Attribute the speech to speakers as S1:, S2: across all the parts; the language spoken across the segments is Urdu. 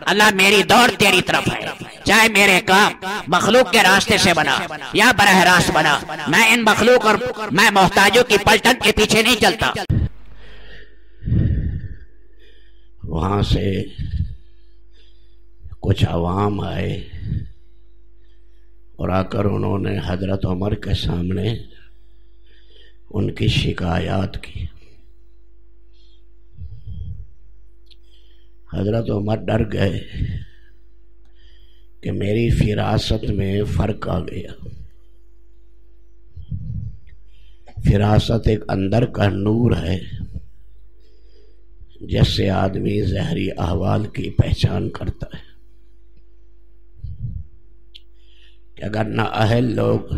S1: اللہ میری دوڑ تیری طرف ہے، چاہے میرے کام مخلوق کے راستے سے بنا یا براہ راست بنا، میں ان مخلوق اور میں محتاجوں کی پلٹن کے پیچھے نہیں چلتا۔
S2: وہاں سے کچھ عوام آئے اور آ کر انہوں نے حضرت عمر کے سامنے ان کی شکایات کی۔ حضرت عمر ڈر گئے کہ میری فراست میں فرق آ گیا۔ فراست ایک اندر کا نور ہے جس سے آدمی ظاہری احوال کی پہچان کرتا ہے کہ اگر نااہل لوگ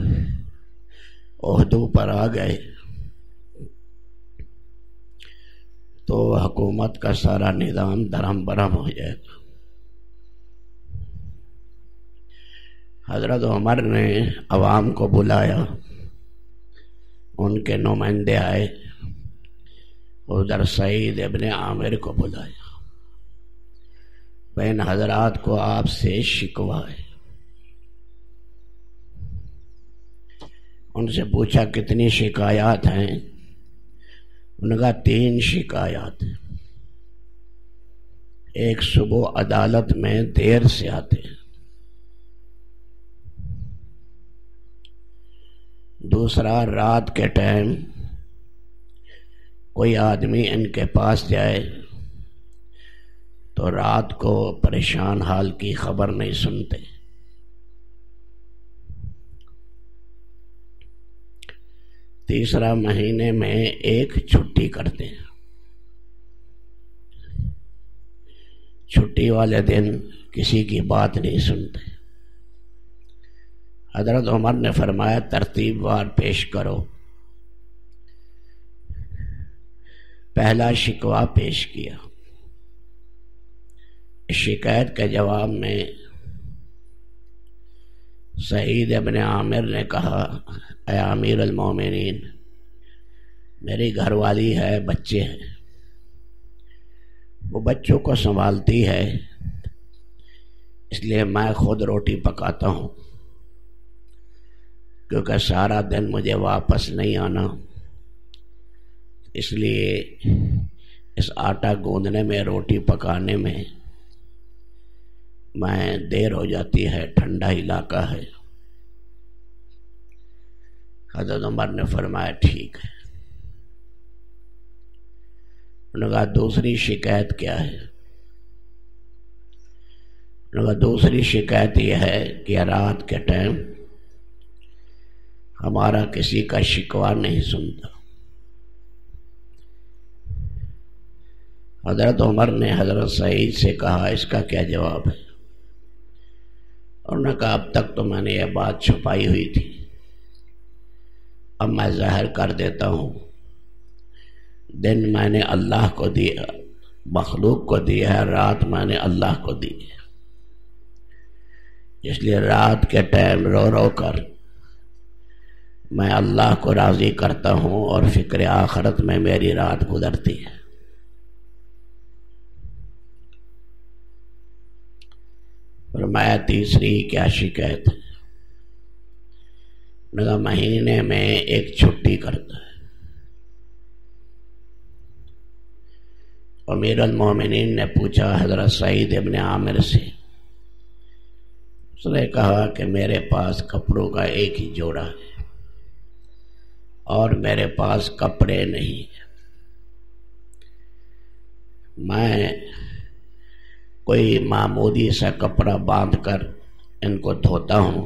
S2: عہدوں پر آ گئے تو حکومت کا سارا نظام درہم برہم ہو جائے گا۔ حضرت عمر نے عوام کو بلایا، ان کے نمائندے آئے، ادھر سعید ابن عامر کو بلایا، بہن حضرات کو آپ سے شکوہ ہے۔ ان سے پوچھا کتنی شکایات ہیں؟ انہوں نے کہا 3 شکایات ہیں۔ ایک صبح عدالت میں دیر سے آتے ہیں، دوسرا رات کے ٹائم کوئی آدمی ان کے پاس جائے تو رات کو پریشان حال کی خبر نہیں سنتے، تیسرا مہینے میں ایک چھٹی کرتے ہیں، چھٹی والے دن کسی کی بات نہیں سنتے۔ حضرت عمر نے فرمایا ترتیب وار پیش کرو۔ پہلا شکوہ پیش کیا۔ اس شکایت کے جواب میں سعید ابن عامر نے کہا اے امیر المومنین، میری گھر والی ہے، بچے ہیں، وہ بچوں کو سنبھالتی ہے، اس لیے میں خود روٹی پکاتا ہوں کیونکہ سارا دن مجھے واپس نہیں آنا، اس لیے اس آٹا گوندنے میں، روٹی پکانے میں دیر ہو جاتی ہے، ٹھنڈا علاقہ ہے۔ حضرت عمر نے فرمایا ٹھیک ہے۔ انہوں نے کہا دوسری شکایت کیا ہے؟ انہوں نے کہا دوسری شکایت یہ ہے کہ رات کے ٹائم ہمارا کسی کا شکوہ نہیں سنتا۔ حضرت عمر نے حضرت سعید سے کہا اس کا کیا جواب ہے؟ انہوں نے کہا اب تک تو میں نے یہ بات چھپائی ہوئی تھی، اب میں ظاہر کر دیتا ہوں، دن میں نے اللہ کو دیا، مخلوق کو دیا ہے، رات میں نے اللہ کو دی ہے، اس لیے رات کے ٹائم رو رو کر میں اللہ کو راضی کرتا ہوں اور فکر آخرت میں میری رات گزرتی ہے۔ فرمایا تیسری کیا شکایت ہے؟ نے کہا مہینے میں ایک چھٹی کرتا ہے۔ امیر المومنین نے پوچھا حضرت سعید ابن عامر سے، اس نے کہا کہ میرے پاس کپڑوں کا ایک ہی جوڑا ہے اور میرے پاس کپڑے نہیں ہیں، میں کوئی معمولی سا کپڑا باندھ کر ان کو دھوتا ہوں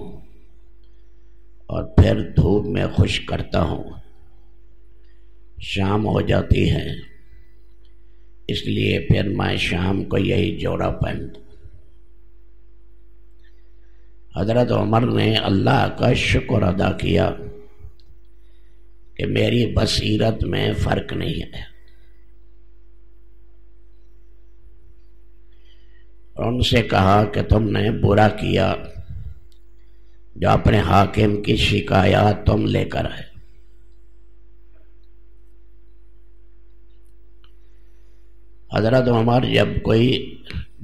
S2: اور پھر دھوپ میں خشک کرتا ہوں، شام ہو جاتی ہے، اس لیے پھر میں شام کو یہی جوڑا پہنتا ہوں۔ حضرت عمر نے اللہ کا شکر ادا کیا کہ میری بصیرت میں فرق نہیں ہے، اور ان سے کہا کہ تم نے برا کیا جو اپنے حاکم کی شکایات تم لے کر آئے۔ حضرت عمر جب کوئی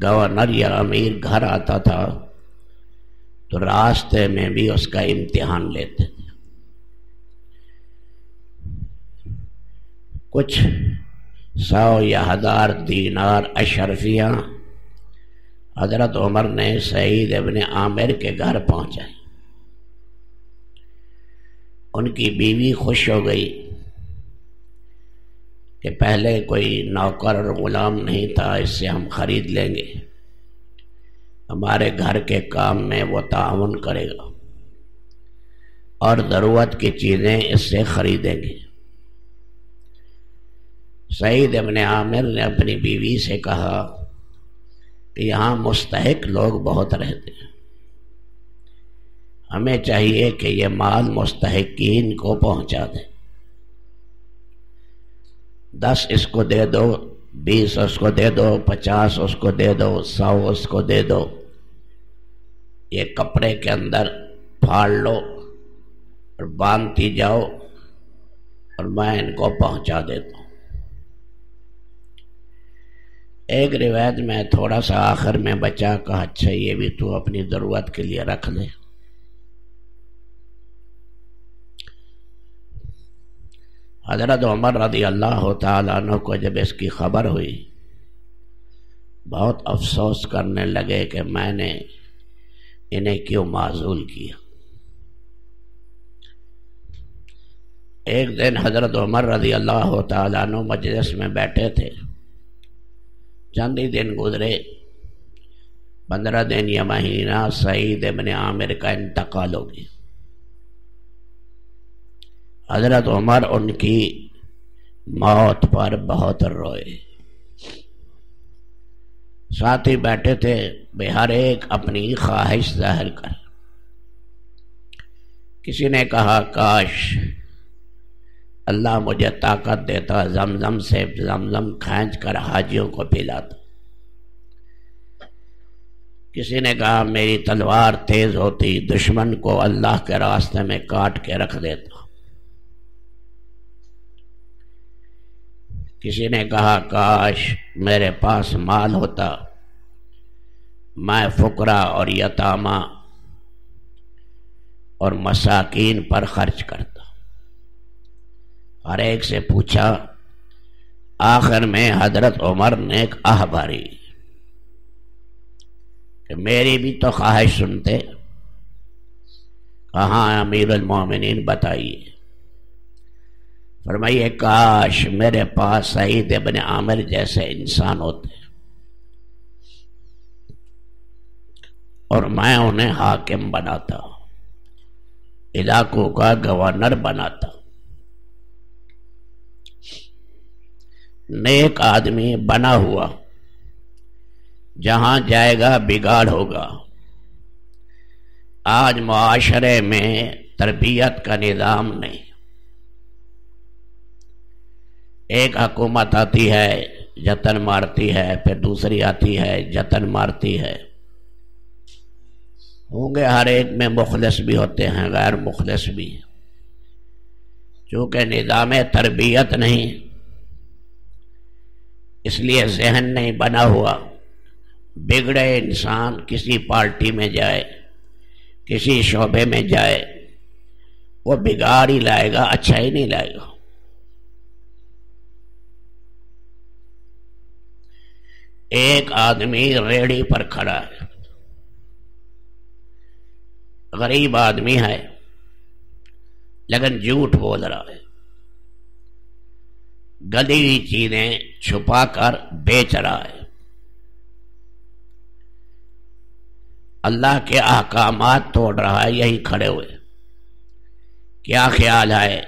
S2: گورنر یا امیر گھر آتا تھا تو راستے میں بھی اس کا امتحان لیتے تھے. کچھ 100 یا 1000 دینار اشرفیاں حضرت عمر نے سعید ابن عامر کے گھر پہنچائی. ان کی بیوی خوش ہو گئی کہ پہلے کوئی نوکر اور غلام نہیں تھا، اس سے ہم خرید لیں گے، ہمارے گھر کے کام میں وہ تعاون کرے گا اور ضرورت کی چیزیں اس سے خریدیں گے. سعید ابن عامر نے اپنی بیوی سے کہا کہ یہاں مستحق لوگ بہت رہتے ہیں، ہمیں چاہیے کہ یہ مال مستحقین کو پہنچا دیں. 10 اس کو دے دو، 20 اس کو دے دو، 50 اس کو دے دو، 100 اس کو دے دو. یہ کپڑے کے اندر پھاڑ لو اور باندھتی جاؤ اور میں ان کو پہنچا دیتا ہوں. ایک روایت میں تھوڑا سا آخر میں بچا کہا اچھا یہ بھی تو اپنی ضرورت کے لیے رکھ لے. حضرت عمر رضی اللہ تعالیٰ عنہ کو جب اس کی خبر ہوئی بہت افسوس کرنے لگے کہ میں نے انہیں کیوں معزول کیا. ایک دن حضرت عمر رضی اللہ تعالیٰ عنہ مجلس میں بیٹھے تھے. چند ہی دن گزرے، 15 دن یا مہینہ سعید ابن عامر کا انتقال ہو گیا. حضرت عمر ان کی موت پر بہت روئے. ساتھی بیٹھے تھے، بے ہر ایک اپنی خواہش ظاہر کر. کسی نے کہا کاش اللہ مجھے طاقت دیتا، زمزم سے زمزم کھینچ کر حاجیوں کو پلاتا. کسی نے کہا میری تلوار تیز ہوتی، دشمن کو اللہ کے راستے میں کاٹ کے رکھ دیتا. کسی نے کہا کاش میرے پاس مال ہوتا، میں فقراء اور یتامہ اور مساکین پر خرچ کرتا. ہر ایک سے پوچھا. آخر میں حضرت عمر نے ایک آہ بھری کہ میری بھی تو خواہش سنتے. کہاں امیر المومنین بتائیے. فرمائیے کاش میرے پاس سعید ابن عامر جیسے انسان ہوتے اور میں انہیں حاکم بناتا، علاقوں کا گورنر بناتا. نیک آدمی بنا ہوا جہاں جائے گا بگاڑ ہوگا. آج معاشرے میں تربیت کا نظام نہیں. ایک حکومت آتی ہے جتن مارتی ہے، پھر دوسری آتی ہے جتن مارتی ہے. ہوں گے ہر ایک میں مخلص بھی ہوتے ہیں، غیر مخلص بھی. چونکہ نظام تربیت نہیں، اس لیے ذہن نہیں بنا ہوا. بگڑے انسان کسی پارٹی میں جائے، کسی شعبے میں جائے، وہ بگاڑ ہی لائے گا، اچھا ہی نہیں لائے گا. ایک آدمی ریڑھی پر کھڑا ہے، غریب آدمی ہے لیکن جھوٹ بول رہا ہے، گلی ہوئی چیزیں چھپا کر بیچ رہا ہے. اللہ کے احکامات توڑ رہا ہے یہی کھڑے ہوئے. کیا خیال ہے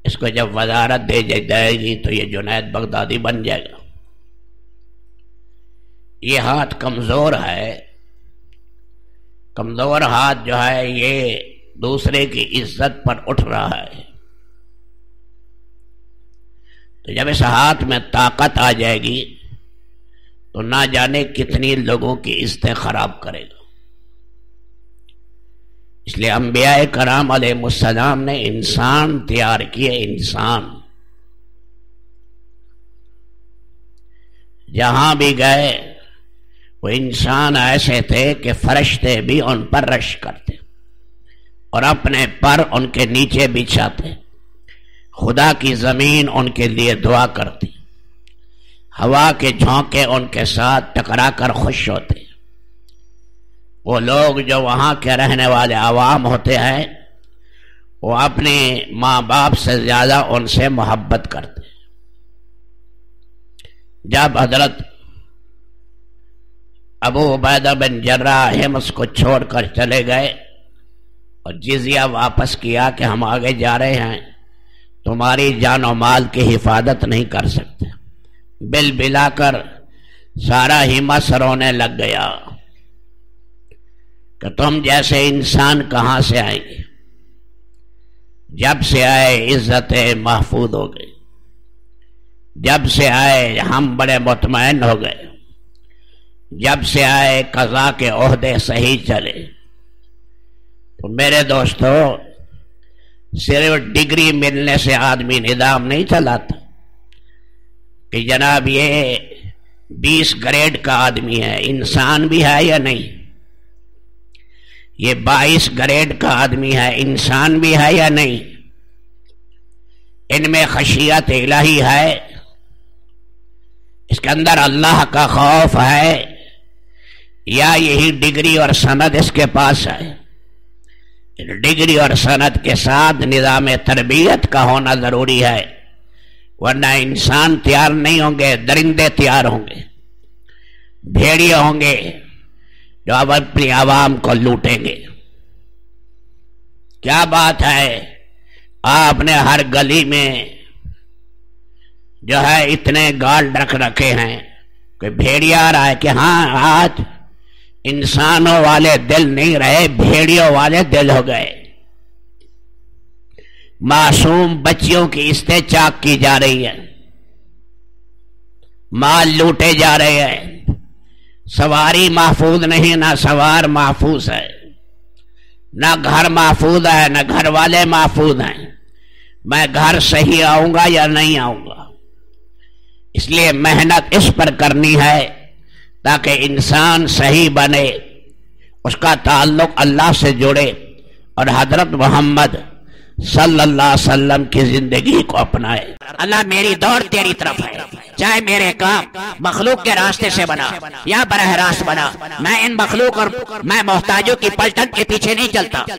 S2: اس کو جب وزارت دے جائے گی تو یہ جنید بغدادی بن جائے گا. یہ ہاتھ کمزور ہے، کمزور ہاتھ جو ہے یہ دوسرے کی عزت پر اٹھ رہا ہے. تو جب اس ہاتھ میں طاقت آ جائے گی تو نہ جانے کتنی لوگوں کی عزتیں خراب کرے گا. اس لیے انبیاء کرام علیہ السلام نے انسان تیار کیے. انسان جہاں بھی گئے وہ انسان ایسے تھے کہ فرشتے بھی ان پر رش کرتے اور اپنے پر ان کے نیچے بچھاتے، خدا کی زمین ان کے لیے دعا کرتی، ہوا کے جھونکے ان کے ساتھ ٹکرا کر خوش ہوتے۔ وہ لوگ جو وہاں کے رہنے والے عوام ہوتے ہیں وہ اپنے ماں باپ سے زیادہ ان سے محبت کرتے۔ جب حضرت ابو عبیدہ بن جراح حمص کو چھوڑ کر چلے گئے اور جزیہ واپس کیا کہ ہم آگے جا رہے ہیں، تمہاری جان و مال کی حفاظت نہیں کر سکتے، بل بلا کر سارا حمص رونے لگ گیا کہ تم جیسے انسان کہاں سے آئیں گے؟ جب سے آئے عزتیں محفوظ ہو گئی، جب سے آئے ہم بڑے مطمئن ہو گئے، جب سے آئے قضا کے عہدے صحیح چلے۔ تو میرے دوستو، صرف ڈگری ملنے سے آدمی نظام نہیں چلاتا کہ جناب یہ 20 گریڈ کا آدمی ہے، انسان بھی ہے یا نہیں؟ یہ 22 گریڈ کا آدمی ہے، انسان بھی ہے یا نہیں؟ ان میں خشیت الہی ہے، اس کے اندر اللہ کا خوف ہے، یا یہی ڈگری اور سند اس کے پاس ہے؟ ڈگری اور سند کے ساتھ نظام تربیت کا ہونا ضروری ہے، ورنہ انسان تیار نہیں ہوں گے، درندے تیار ہوں گے، بھیڑیے ہوں گے جو اب اپنی عوام کو لوٹیں گے۔ کیا بات ہے، آپ نے ہر گلی میں جو ہے اتنے گارڈ رکھ رکھے ہیں، کوئی بھیڑیا آ رہا ہے کہ ہاں آج انسانوں والے دل نہیں رہے، بھیڑیوں والے دل ہو گئے۔ معصوم بچیوں کی استحچاق کی جا رہی ہے، مال لوٹے جا رہے ہیں، سواری محفوظ نہیں، نہ سوار محفوظ ہے، نہ گھر محفوظ ہے، نہ گھر والے محفوظ ہیں۔ میں گھر صحیح آؤں گا یا نہیں آؤں گا؟ اس لیے محنت اس پر کرنی ہے تاکہ انسان صحیح بنے، اس کا تعلق اللہ سے جڑے اور حضرت محمد صلی اللہ علیہ وسلم کی زندگی کو اپنائے۔
S1: اللہ میری دوڑ تیری طرف ہے، چاہے میرے کام مخلوق کے راستے سے بنا یا براہ راست بنا، میں ان مخلوق اور میں محتاجوں کی پلٹن کے پیچھے نہیں چلتا۔